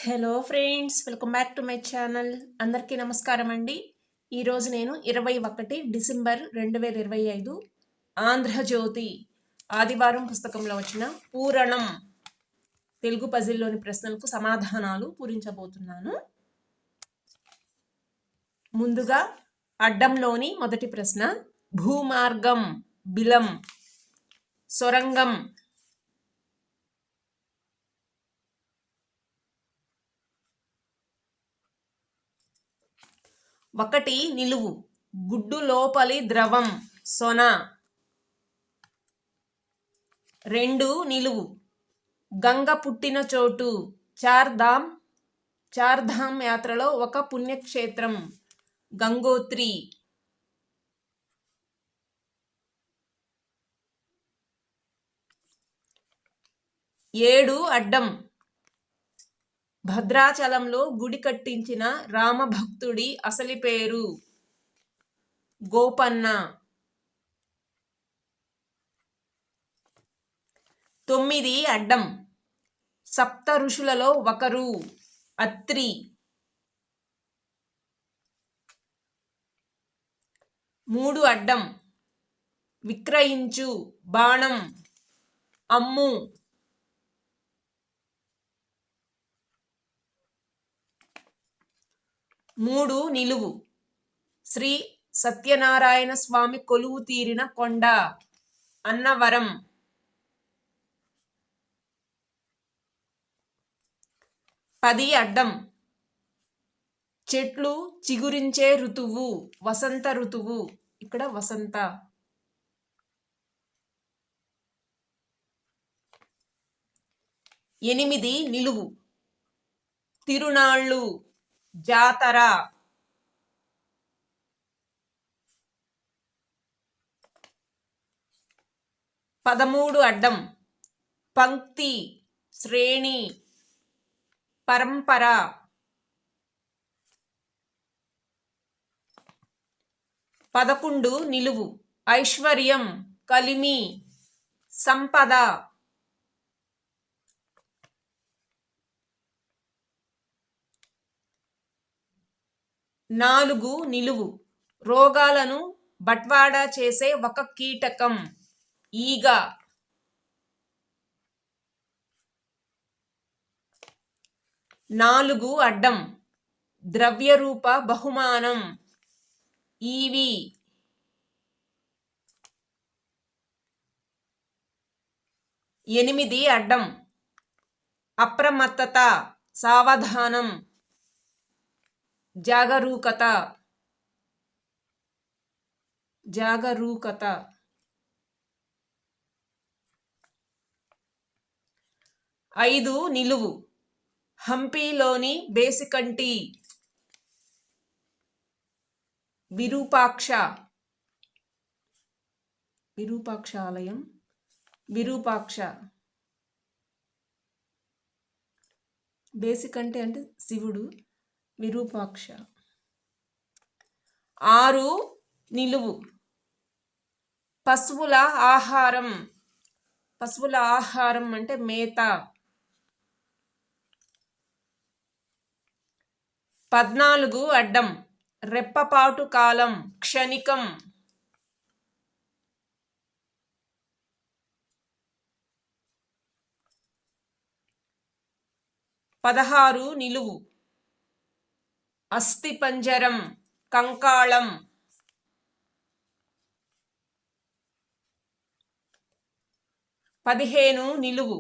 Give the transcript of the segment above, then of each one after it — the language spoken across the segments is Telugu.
Hello friends, welcome back to my channel. అందరికీ నమస్కారం అండి. ఈరోజు నేను 21 డిసెంబర్ 2025 ఆంధ్రజ్యోతి ఆదివారం పుస్తకంలో వచ్చిన పూరణం తెలుగు పజిల్లోని ప్రశ్నలకు సమాధానాలు పూరించబోతున్నాను. ముందుగా అడ్డంలోని మొదటి ప్రశ్న. భూమార్గం బిలం, సొరంగం ఒకటి నిలువు, గుడ్డు లోపలి ద్రవం సొన. 2 నిలువు, గంగ పుట్టిన చోటు చార్ధామ్ యాత్రలో ఒక పుణ్యక్షేత్రం గంగోత్రి. 7 అడ్డం, భద్రాచలంలో గుడి కట్టించిన రామభక్తుడి అసలి పేరు గోపన్న. 9 అడ్డం, సప్త ఋషులలో ఒకరు అత్రి. 3 అడ్డం, విక్రయించు బాణం అమ్ము. 3 నిలువు, శ్రీ సత్యనారాయణ స్వామి కొలువు తీరిన కొండ అన్నవరం. 10 అడ్డం, చెట్లు చిగురించే ఋతువు వసంత ఋతువు, ఇక్కడ వసంత. 8 నిలువు, తిరునాళ్ళు జాతర. 13 అడ్డం, పంక్తి శ్రేణి పరంపర. 11 నిలువు, ఐశ్వర్యం కలిమి సంపద. 4 నిలువు, రోగాలను బట్వాడా చేసే ఒక కీటకం ఈగ. 4 అడ్డం, ద్రవ్యరూప బహుమానం ఈవి. 8 అడ్డం, అప్రమత్తత సావధానం జాగరూకత. 5 నిలువు, హంపీలోని బేసికంటి విరూపాక్షాలయం విరూపాక్ష. బేసికంటి అంటే శివుడు, విరూపాక్ష. 6 నిలువు, పశువుల ఆహారం అంటే మేత. 14 అడ్డం, రెప్పపాటు కాలం క్షణికం. 16 నిలువు, అస్థిపంజరం కంకాళం. 15 నిలువు,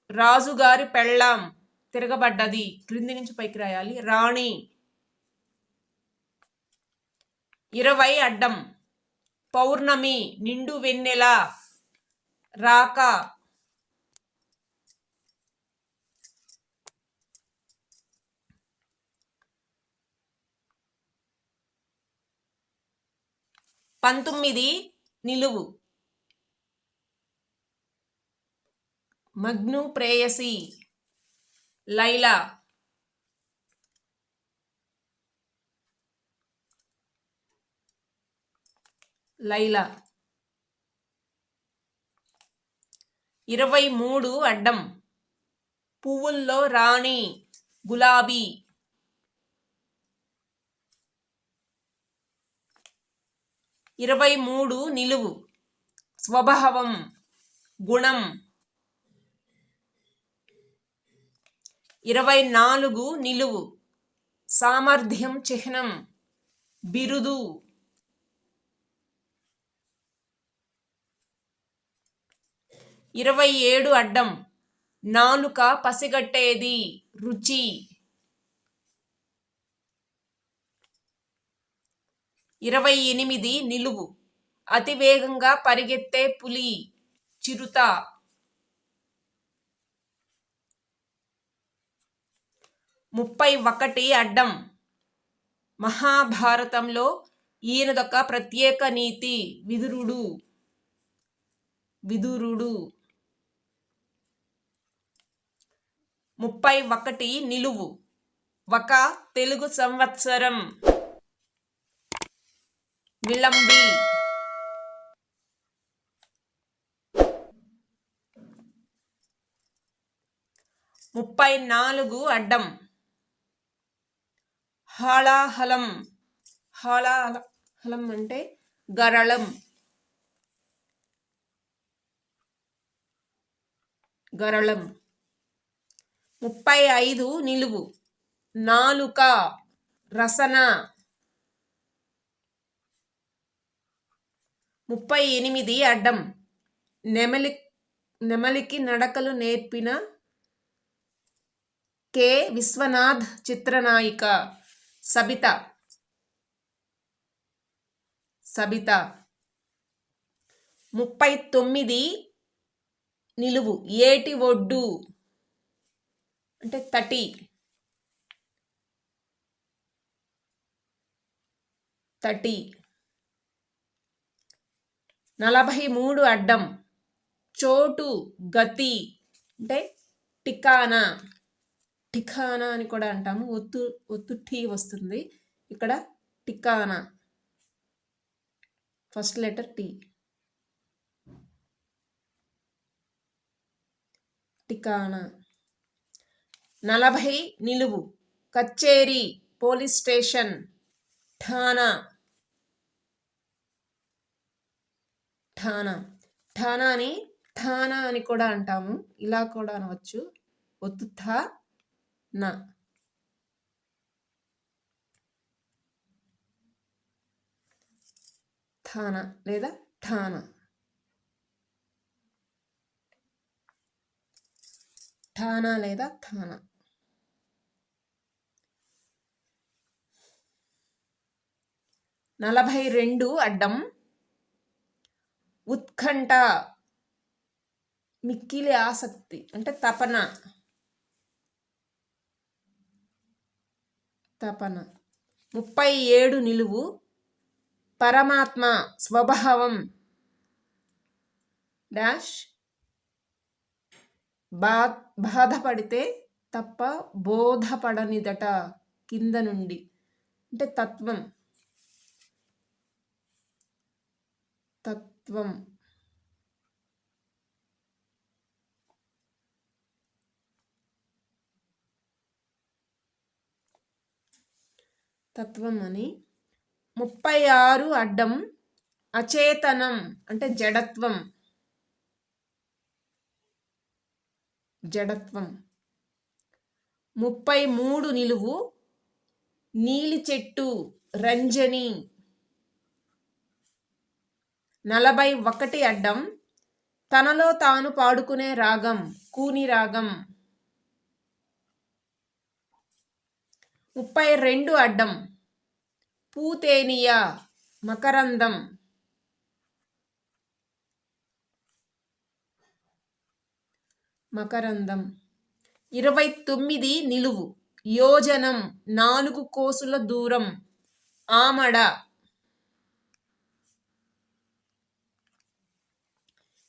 రాజుగారి పెళ్ళాం తిరగబడ్డది, క్రింది నుంచి పైకి రాయాలి, రాణి. 20 అడ్డం, పౌర్ణమి నిండు వెన్నెల రాక. 19 నిలువు, మగ్ను ప్రేయసి లైలా. 23 అడ్డం, పువ్వుల్లో రాణి గులాబీ. 23 నిలువు, స్వభావం, గుణం. 24 నిలువు, సామర్థ్యం, చిహ్నం, బిరుదు. 27 అడ్డం, నాలుక, పసిగట్టేది, రుచి. 28 నిలువు, అతివేగంగా పరిగెత్తే పులి, చిరుత. 31 అడ్డం, మహాభారతంలో ఈయనదొక ప్రత్యేక నీతి, విదురుడు. 31 నిలువు, ఒక తెలుగు సంవత్సరం, విళంబి. 34 అడ్డం, హాలాహలం. హాలాహలం అంటే గరళం. గరళం. 35 నిలువు, నాలుక, రసన. 38 అడ్డం, నెమలికి నడకలు నేర్పిన కె. విశ్వనాథ్ చిత్రనాయిక, సబిత. 39 నిలువు, ఏటి ఒడ్డు అంటే తటి. 43 అడ్డం, చోటు, గతి అంటే ఠికానా. ఠికానా అని కూడా అంటాము, ఒత్తు ఠీ వస్తుంది ఇక్కడ. ఠికానా, ఫస్ట్ లెటర్ టీ. ఠికానా. 40 నిలువు, కచేరీ, పోలీస్ స్టేషన్, ఠానా. ఠానాని ఠానా అని కూడా అంటాము, ఇలా కూడా అనవచ్చు, ఒత్తు థా నా. థానా లేదా ఠానా. ఠానా లేదా థానా. 42 అడ్డం, ఉత్కంఠ, మిక్కిలి ఆసక్తి అంటే తపన. 37 నిలువు, పరమాత్మ, స్వభావం, డాష్. బాధపడితే తప్ప బోధపడనిదట, కింద నుండి అంటే తత్వం. తత్వం అని. 36 అడ్డం, అచేతనం అంటే జడత్వం. 33 నిలువు, నీలి చెట్టు, రంజని. 41 అడ్డం, తనలో తాను పాడుకునే రాగం, కూని రాగం. 32 అడ్డం, పూతేనియా, మకరందం. 29 నిలువు, యోజనం, 4 కోసుల దూరం, ఆమడ.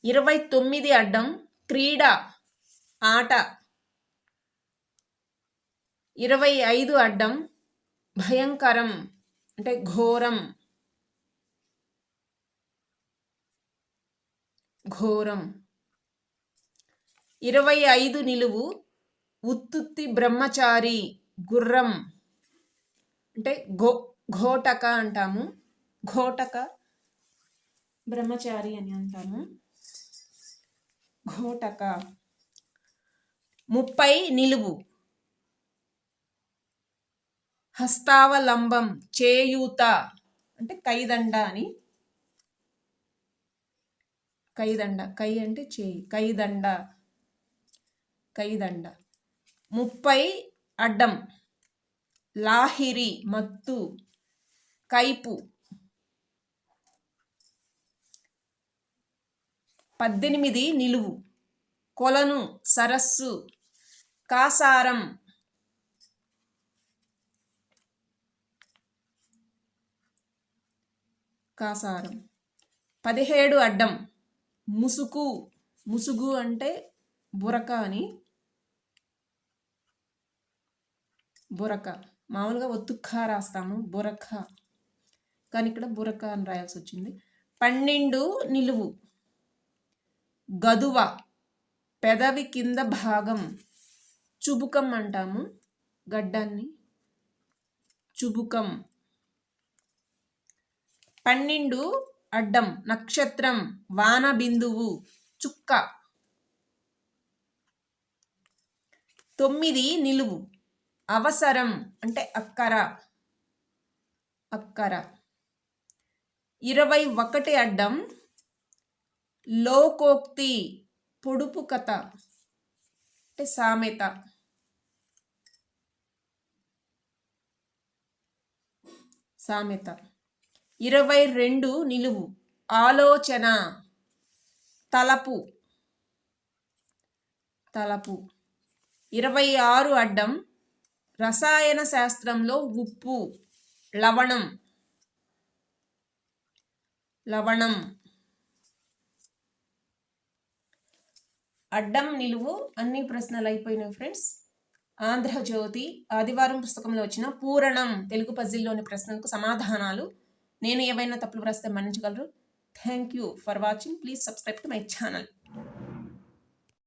29 అడ్డం, క్రీడ, ఆట. 25 అడ్డం, భయంకరం అంటే ఘోరం. 25 నిలువు, ఉత్తుత్తి బ్రహ్మచారి గుర్రం అంటే ఘోటక అంటాము. ఘోటక బ్రహ్మచారి అని అంటాము. ఘోటక. 30 నిలువు. హస్తావలంబం చేయూత అంటే కైదండ అని. కైదండ, కై అంటే చేయి, కైదండ, కైదండ. 30 అడ్డం. లాహిరి మత్తు, కైపు. 18 నిలువు. కొలను సరస్సు, కాసారం. కాసారం. 17 అడ్డం. ముసుగు. ముసుగు అంటే బురక అని. బురక. మామూలుగా ఒత్తుఖా రాస్తాము బురక, కానీ ఇక్కడ బురక అని రాయాల్సి వచ్చింది. 12 నిలువు. గదువ పెదవి కింద భాగం. చుబుకం అంటాము గడ్డాన్ని. చుబుకం. 12 అడ్డం. నక్షత్రం వాన బిందువు, చుక్క. 9 నిలువు. అవసరం అంటే అక్కర, అక్కర. 21 అడ్డం. లోకోక్తి పొడుపు కథ అంటే సామెత. సామెత. 22 నిలువు. ఆలోచన తలపు, తలపు. 26 అడ్డం. రసాయన శాస్త్రంలో ఉప్పు, లవణం, లవణం. అడ్డం నిలువు అన్ని ప్రశ్నలు అయిపోయినాయి ఫ్రెండ్స్. ఆంధ్రజ్యోతి ఆదివారం పుస్తకంలో వచ్చిన పూరణం తెలుగు పజిల్లోని ప్రశ్నలకు సమాధానాలు. నేను ఏవైనా తప్పులు వ్రాస్తే మన్నించగలరు. Thank you for watching. Please subscribe to my channel.